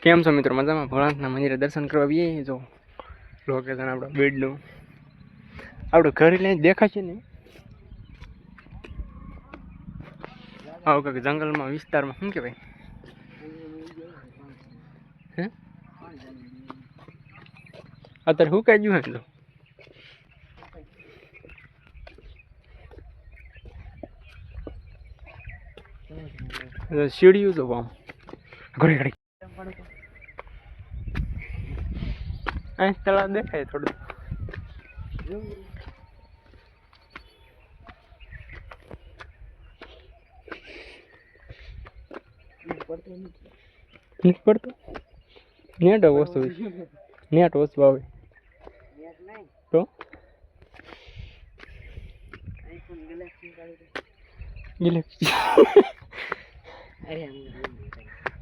કેમ છો મિત્રો? મજામાં? ભોળાનાથના મંદિરે દર્શન કરવા આવીએ. જો લોકેશન આપણા બેડનું આપણું ઘર લઈને દેખાશે ને આવું કંઈક જંગલમાં વિસ્તારમાં શું કહેવાય હે અત્યારે શું કાઢ્યું હે તો સીડીયું તો આમ ઘડી ઘડી અહીં તળાવ દેખાય થોડું નથી પડતો નેટ વસ્તુ નેટ વસ્તુ આવે તો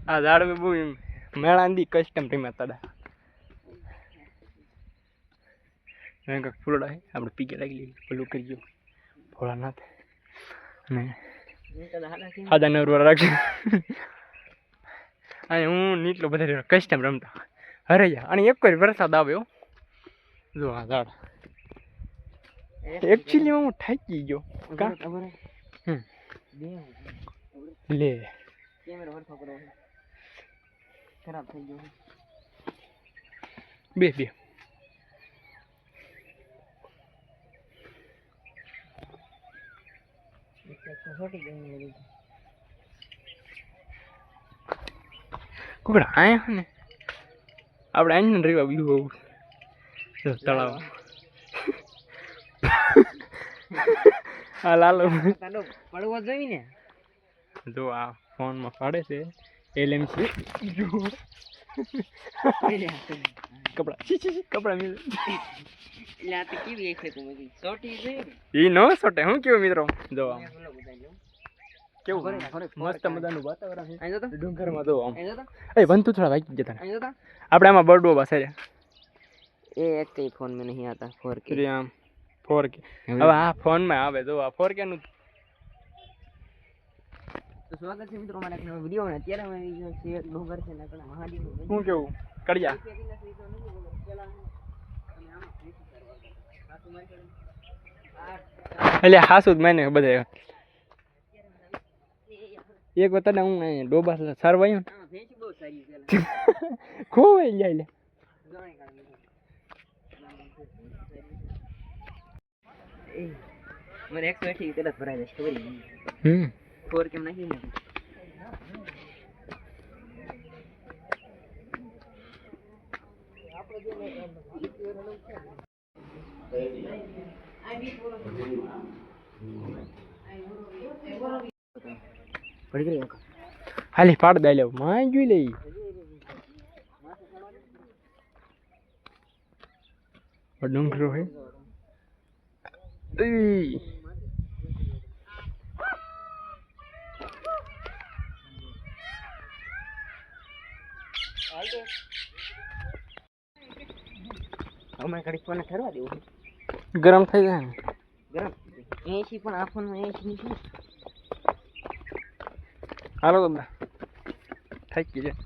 આ ઝાડ બહુ મેળા દી કસ્ટમ ટીમાં તડા કંઈક ફૂલડા છે આપણે પીકે લાગી પેલું કરી ગયો ભોળાનાથ અને સાદા નવરવા રાખશે અને હું નીટલો બધા કસ્ટમ રમતા હરે જા અને એક વાર વરસાદ આવ્યો જો આ ઝાડ એકચ્યુઅલી હું થાકી ગયો લે ખરાબ થઈ ગયો બે કુકડા આયા ને આપણે આઈને રેવા બીજું તળાવ હા લાલો પડવો જોઈએ ને જો આ ફોનમાં પાડે છે LMC કપડા મિલ ઈ નો સોટે હું કેવું મિત્રો જો કેવું મસ્ત મજાનું વાતાવરણ છે ડુંગરમાં તો આમ એ બનતું થોડા વાગી જતા આપણે આમાં બર્ડો બસે એ એક કઈ ફોન में नहीं आता 4K આમ 4K હવે આ ફોન માં આવે જો આ 4K નું તો સ્વાગત છે મિત્રો મારા એક નવા વિડિયો માં અત્યારે અમે છે ડુંગર છે ને કણા મહાદેવ શું કેવું કડિયા એટલે હાસુ જ મને બધા એક વખત હું ડોબા સરવાયું ખોવાઈ જાય લે મને 180 તરત ભરાય છે ખબર ફોર કેમ નાખી ને હાલી પાડ દે લે માં જોઈ લે ડુંગરો હે અમે ઘડી ફોન કરવા દેવું ગરમ થઈ જાય ને ગરમ 80 પણ આ ફોન માં 80 ની હાલો દાદા થાકી જાય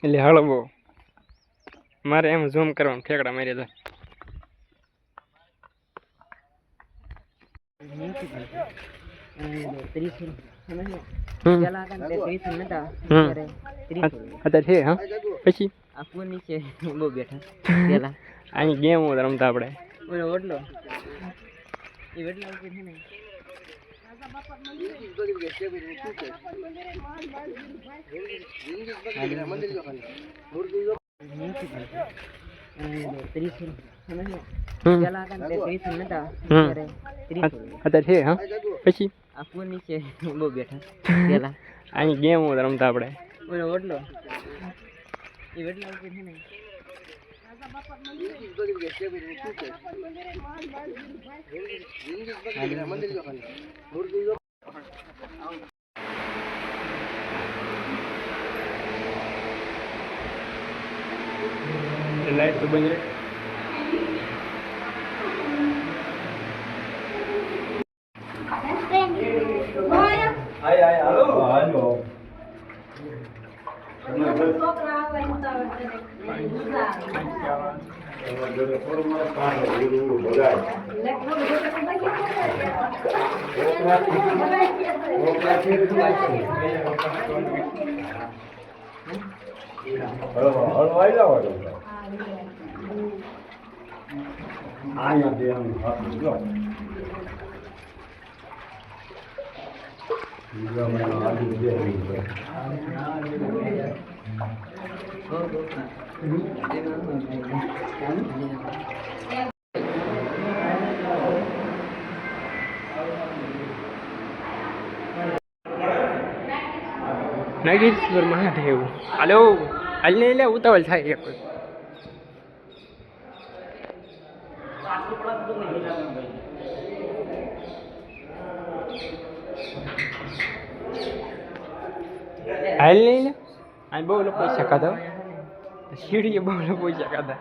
એટલે હાલો બહુ મારે એમ ઝૂમ કરવાનું ઠેકડા મારી દે અત્યારે છે હા પછી આ ફોન નીચે બહુ બેઠા પેલા અહીં ગેમ રમતા આપણે ઓટલો એ વેટલા ઉપર છે ને અત્યારે છે હા પછી આ ફોન નીચે બહુ બેઠા પેલા અહીં ગેમ રમતા આપણે ઓટલો એ વેટલા ઉપર છે ને લાઈટ તો બંધ રહે નાગેશ્વર મહાદેવ હાલો હાલ ને લે ઉતાવળ થાય એક હાલ નહીં લે આ બહુ લોકો પૈસા ખાધા સીડીએ બહુ લોકો પૈસા ખાધા